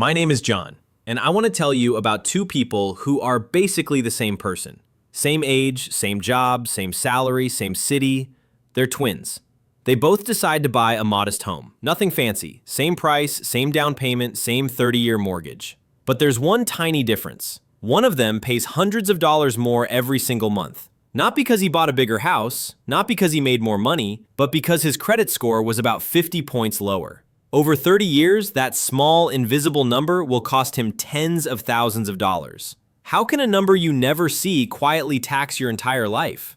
My name is John, and I want to tell you about two people who are basically the same person. Same age, same job, same salary, same city. They're twins. They both decide to buy a modest home. Nothing fancy. Same price, same down payment, same 30-year mortgage. But there's one tiny difference. One of them pays hundreds of dollars more every single month. Not because he bought a bigger house, not because he made more money, but because his credit score was about 50 points lower. Over 30 years, that small, invisible number will cost him tens of thousands of dollars. How can a number you never see quietly tax your entire life?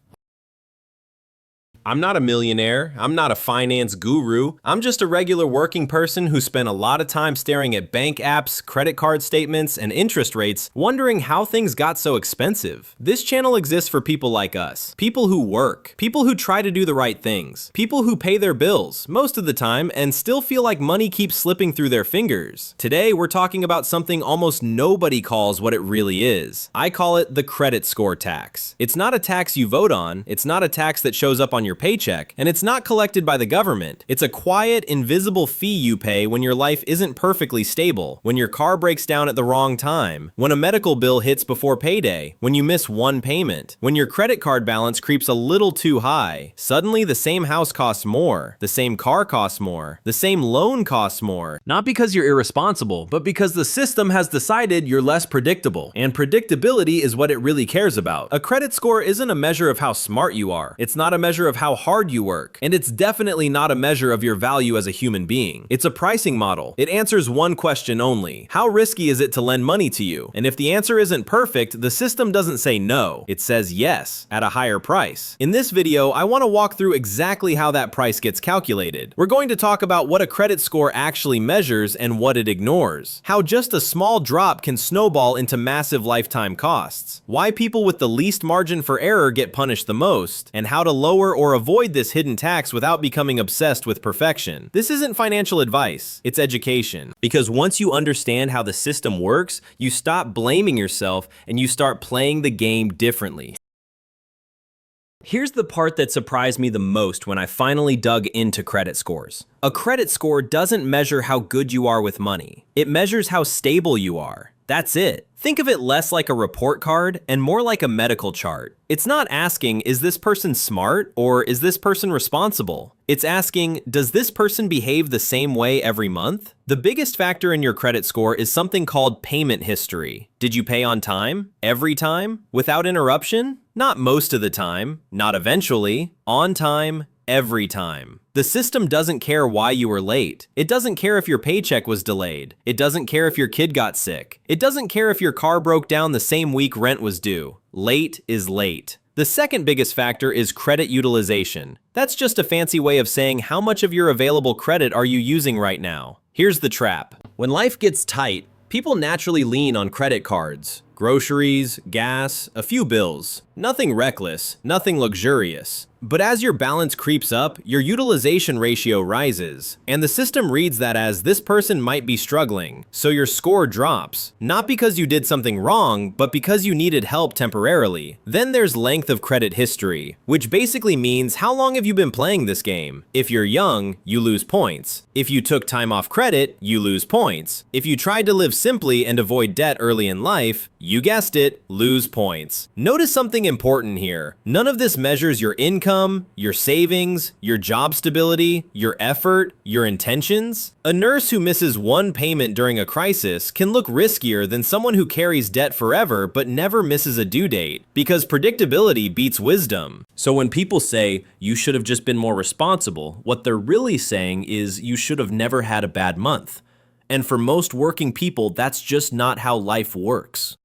I'm not a millionaire, I'm not a finance guru, I'm just a regular working person who spent a lot of time staring at bank apps, credit card statements, and interest rates, wondering how things got so expensive. This channel exists for people like us. People who work, people who try to do the right things, people who pay their bills, most of the time, and still feel like money keeps slipping through their fingers. Today, we're talking about something almost nobody calls what it really is. I call it the credit score tax. It's not a tax you vote on, it's not a tax that shows up on your paycheck, and it's not collected by the government. It's a quiet, invisible fee you pay when your life isn't perfectly stable, when your car breaks down at the wrong time, when a medical bill hits before payday, when you miss one payment, when your credit card balance creeps a little too high. Suddenly, the same house costs more, the same car costs more, the same loan costs more. Not because you're irresponsible, but because the system has decided you're less predictable. And predictability is what it really cares about. A credit score isn't a measure of how smart you are. It's not a measure of how hard you work. And it's definitely not a measure of your value as a human being. It's a pricing model. It answers one question only. How risky is it to lend money to you? And if the answer isn't perfect, the system doesn't say no. It says yes, at a higher price. In this video, I want to walk through exactly how that price gets calculated. We're going to talk about what a credit score actually measures and what it ignores. How just a small drop can snowball into massive lifetime costs. Why people with the least margin for error get punished the most. And how to lower or avoid this hidden tax without becoming obsessed with perfection. This isn't financial advice, it's education. Because once you understand how the system works, you stop blaming yourself and you start playing the game differently. Here's the part that surprised me the most when I finally dug into credit scores. A credit score doesn't measure how good you are with money. It measures how stable you are. That's it. Think of it less like a report card and more like a medical chart. It's not asking, is this person smart or is this person responsible? It's asking, does this person behave the same way every month? The biggest factor in your credit score is something called payment history. Did you pay on time? Every time? Without interruption? Not most of the time. Not eventually. On time. Every time. The system doesn't care why you were late. It doesn't care if your paycheck was delayed. It doesn't care if your kid got sick. It doesn't care if your car broke down the same week rent was due. Late is late. The second biggest factor is credit utilization. That's just a fancy way of saying how much of your available credit are you using right now. Here's the trap. When life gets tight, people naturally lean on credit cards. Groceries, gas, a few bills. Nothing reckless, nothing luxurious. But as your balance creeps up, your utilization ratio rises. And the system reads that as this person might be struggling, so your score drops. Not because you did something wrong, but because you needed help temporarily. Then there's length of credit history, which basically means how long have you been playing this game? If you're young, you lose points. If you took time off credit, you lose points. If you tried to live simply and avoid debt early in life, you guessed it, lose points. Notice something important here. None of this measures your income, your savings, your job stability, your effort, your intentions. A nurse who misses one payment during a crisis can look riskier than someone who carries debt forever but never misses a due date, because predictability beats wisdom. So when people say, you should have just been more responsible, what they're really saying is you should have never had a bad month. And for most working people, that's just not how life works.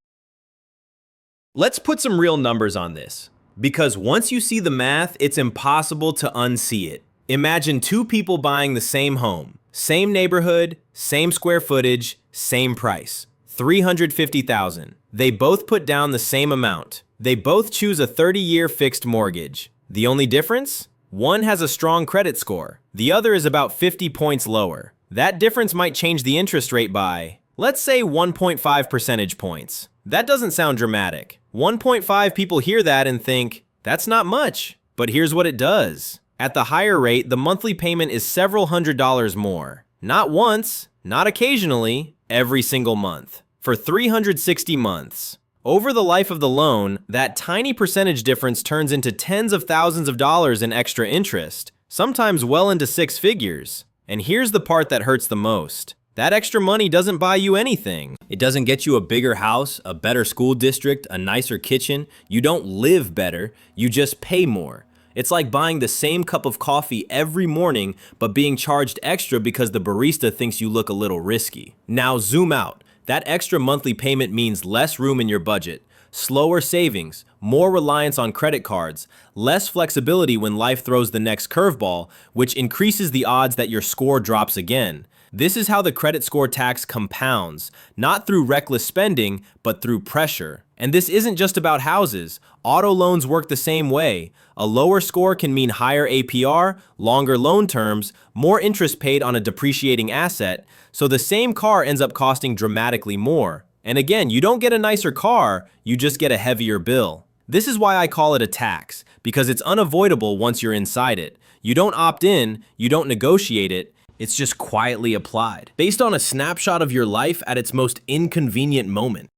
Let's put some real numbers on this, because once you see the math, it's impossible to unsee it. Imagine two people buying the same home, same neighborhood, same square footage, same price, $350,000. They both put down the same amount. They both choose a 30-year fixed mortgage. The only difference? One has a strong credit score. The other is about 50 points lower. That difference might change the interest rate by, let's say, 1.5 percentage points. That doesn't sound dramatic. 1.5 people hear that and think, that's not much. But here's what it does. At the higher rate, the monthly payment is several $100s more. Not once, not occasionally, every single month. For 360 months. Over the life of the loan, that tiny percentage difference turns into tens of thousands of dollars in extra interest, sometimes well into six figures. And here's the part that hurts the most. That extra money doesn't buy you anything. It doesn't get you a bigger house, a better school district, a nicer kitchen. You don't live better, you just pay more. It's like buying the same cup of coffee every morning, but being charged extra because the barista thinks you look a little risky. Now zoom out. That extra monthly payment means less room in your budget, slower savings, more reliance on credit cards, less flexibility when life throws the next curveball, which increases the odds that your score drops again. This is how the credit score tax compounds, not through reckless spending, but through pressure. And this isn't just about houses. Auto loans work the same way. A lower score can mean higher APR, longer loan terms, more interest paid on a depreciating asset, so the same car ends up costing dramatically more. And again, you don't get a nicer car, you just get a heavier bill. This is why I call it a tax, because it's unavoidable once you're inside it. You don't opt in, you don't negotiate it, it's just quietly applied, based on a snapshot of your life at its most inconvenient moment.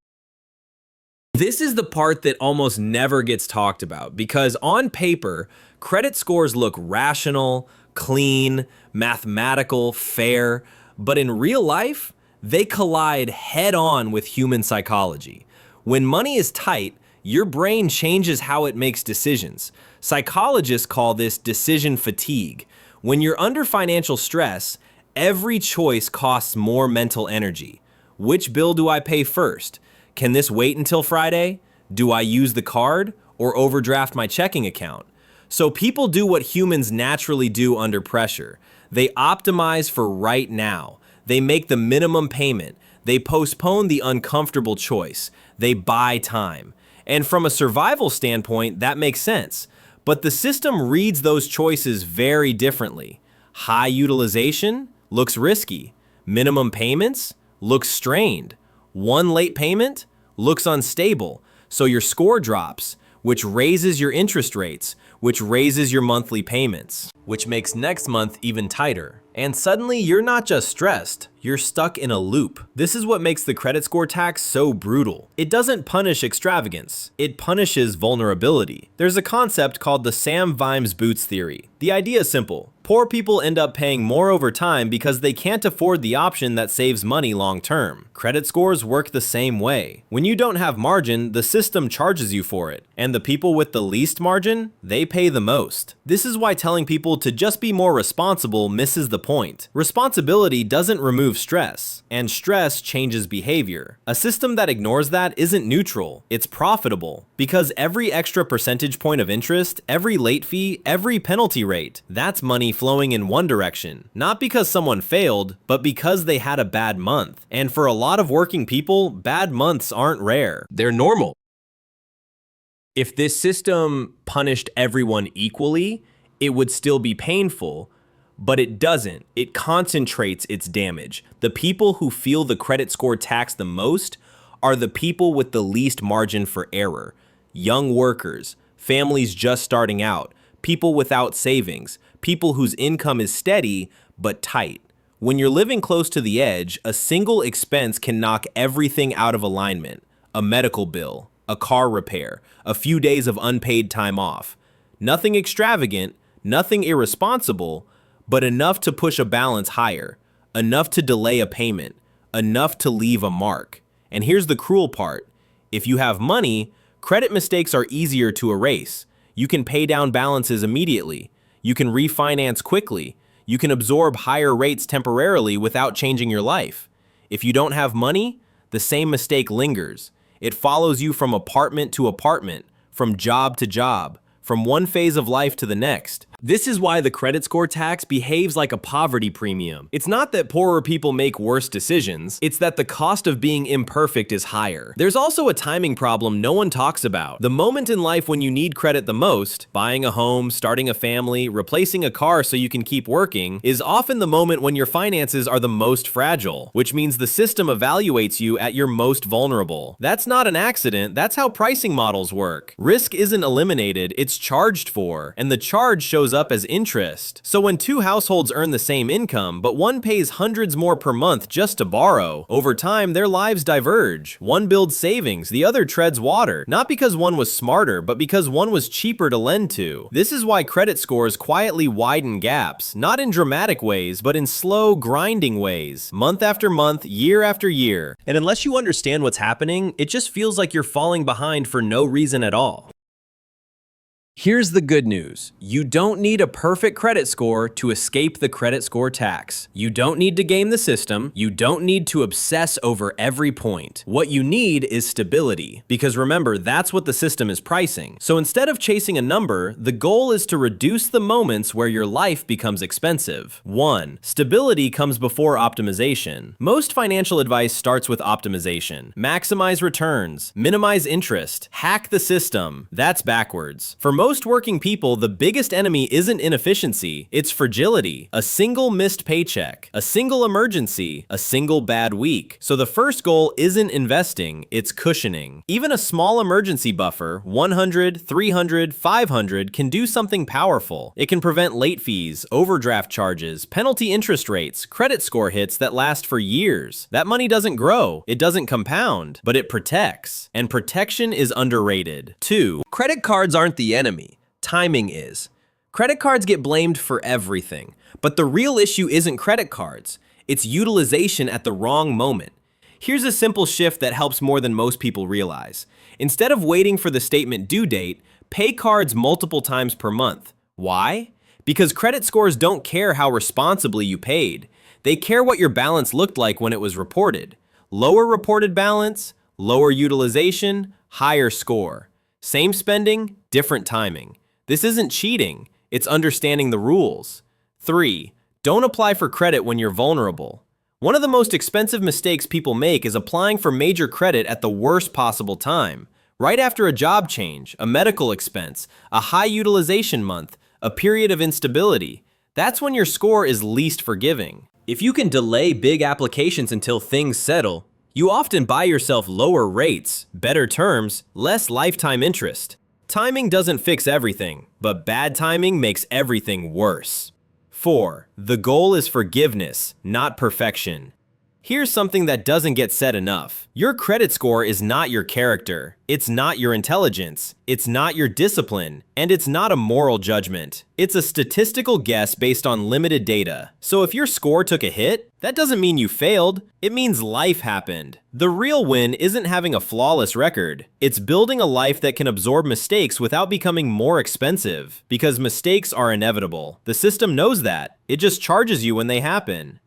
This is the part that almost never gets talked about because on paper, credit scores look rational, clean, mathematical, fair, but in real life, they collide head-on with human psychology. When money is tight, your brain changes how it makes decisions. Psychologists call this decision fatigue. When you're under financial stress, every choice costs more mental energy. Which bill do I pay first? Can this wait until Friday? Do I use the card or overdraft my checking account? So people do what humans naturally do under pressure. They optimize for right now. They make the minimum payment. They postpone the uncomfortable choice. They buy time. And from a survival standpoint, that makes sense. But the system reads those choices very differently. High utilization looks risky. Minimum payments looks strained. One late payment looks unstable, so your score drops, which raises your interest rates, which raises your monthly payments, which makes next month even tighter. And suddenly you're not just stressed, you're stuck in a loop. This is what makes the credit score tax so brutal. It doesn't punish extravagance, it punishes vulnerability. There's a concept called the Sam Vimes Boots theory. The idea is simple. Poor people end up paying more over time because they can't afford the option that saves money long term. Credit scores work the same way. When you don't have margin, the system charges you for it. And the people with the least margin, they pay the most. This is why telling people to just be more responsible misses the point. Responsibility doesn't remove stress, and stress changes behavior. A system that ignores that isn't neutral, it's profitable. Because every extra percentage point of interest, every late fee, every penalty rate, that's money flowing in one direction. Not because someone failed, but because they had a bad month. And for a lot of working people, bad months aren't rare. They're normal. If this system punished everyone equally, it would still be painful, but it doesn't. It concentrates its damage. The people who feel the credit score tax the most are the people with the least margin for error. Young workers, families just starting out, people without savings, people whose income is steady but tight. When you're living close to the edge, a single expense can knock everything out of alignment. A medical bill, a car repair, a few days of unpaid time off. Nothing extravagant, nothing irresponsible, but enough to push a balance higher, enough to delay a payment, enough to leave a mark. And here's the cruel part. If you have money, credit mistakes are easier to erase. You can pay down balances immediately. You can refinance quickly. You can absorb higher rates temporarily without changing your life. If you don't have money, the same mistake lingers. It follows you from apartment to apartment, from job to job, from one phase of life to the next. This is why the credit score tax behaves like a poverty premium. It's not that poorer people make worse decisions, it's that the cost of being imperfect is higher. There's also a timing problem no one talks about. The moment in life when you need credit the most, buying a home, starting a family, replacing a car so you can keep working, is often the moment when your finances are the most fragile, which means the system evaluates you at your most vulnerable. That's not an accident, that's how pricing models work. Risk isn't eliminated, it's charged for, and the charge shows up as interest. So when two households earn the same income, but one pays hundreds more per month just to borrow, over time their lives diverge. One builds savings, the other treads water, not because one was smarter, but because one was cheaper to lend to. This is why credit scores quietly widen gaps, not in dramatic ways, but in slow, grinding ways, month after month, year after year. And unless you understand what's happening, it just feels like you're falling behind for no reason at all. Here's the good news. You don't need a perfect credit score to escape the credit score tax. You don't need to game the system. You don't need to obsess over every point. What you need is stability. Because remember, that's what the system is pricing. So instead of chasing a number, the goal is to reduce the moments where your life becomes expensive. 1. Stability comes before optimization. Most financial advice starts with optimization. Maximize returns, minimize interest, hack the system. That's backwards. For most working people, the biggest enemy isn't inefficiency, it's fragility. A single missed paycheck, a single emergency, a single bad week. So the first goal isn't investing, it's cushioning. Even a small emergency buffer, 100, 300, 500, can do something powerful. It can prevent late fees, overdraft charges, penalty interest rates, credit score hits that last for years. That money doesn't grow, it doesn't compound, but it protects. And protection is underrated. 2. Credit cards aren't the enemy. Timing is. Credit cards get blamed for everything, but the real issue isn't credit cards. It's utilization at the wrong moment. Here's a simple shift that helps more than most people realize. Instead of waiting for the statement due date, pay cards multiple times per month. Why? Because credit scores don't care how responsibly you paid. They care what your balance looked like when it was reported. Lower reported balance, lower utilization, higher score. Same spending, different timing. This isn't cheating, it's understanding the rules. 3. Don't apply for credit when you're vulnerable. One of the most expensive mistakes people make is applying for major credit at the worst possible time. Right after a job change, a medical expense, a high utilization month, a period of instability. That's when your score is least forgiving. If you can delay big applications until things settle, you often buy yourself lower rates, better terms, less lifetime interest. Timing doesn't fix everything, but bad timing makes everything worse. 4. The goal is forgiveness, not perfection. Here's something that doesn't get said enough. Your credit score is not your character. It's not your intelligence. It's not your discipline. And it's not a moral judgment. It's a statistical guess based on limited data. So if your score took a hit, that doesn't mean you failed. It means life happened. The real win isn't having a flawless record. It's building a life that can absorb mistakes without becoming more expensive. Because mistakes are inevitable. The system knows that. It just charges you when they happen.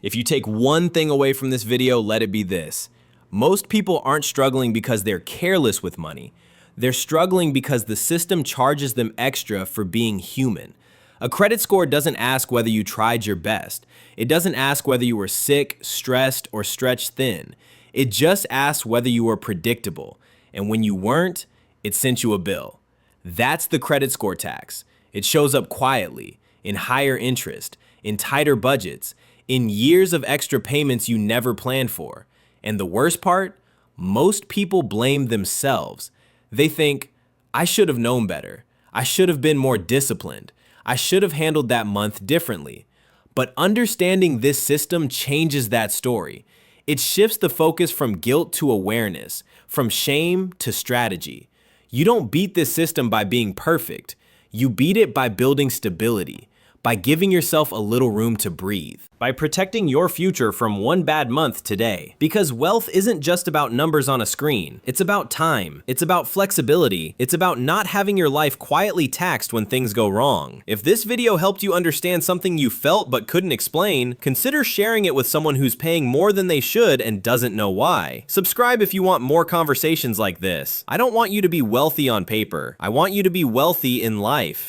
If you take one thing away from this video, let it be this. Most people aren't struggling because they're careless with money. They're struggling because the system charges them extra for being human. A credit score doesn't ask whether you tried your best. It doesn't ask whether you were sick, stressed, or stretched thin. It just asks whether you were predictable. And when you weren't, it sent you a bill. That's the credit score tax. It shows up quietly, in higher interest, in tighter budgets, in years of extra payments you never planned for. And the worst part? Most people blame themselves. They think, I should have known better. I should have been more disciplined. I should have handled that month differently. But understanding this system changes that story. It shifts the focus from guilt to awareness, from shame to strategy. You don't beat this system by being perfect. You beat it by building stability, by giving yourself a little room to breathe, by protecting your future from one bad month today. Because wealth isn't just about numbers on a screen. It's about time. It's about flexibility. It's about not having your life quietly taxed when things go wrong. If this video helped you understand something you felt but couldn't explain, consider sharing it with someone who's paying more than they should and doesn't know why. Subscribe if you want more conversations like this. I don't want you to be wealthy on paper. I want you to be wealthy in life.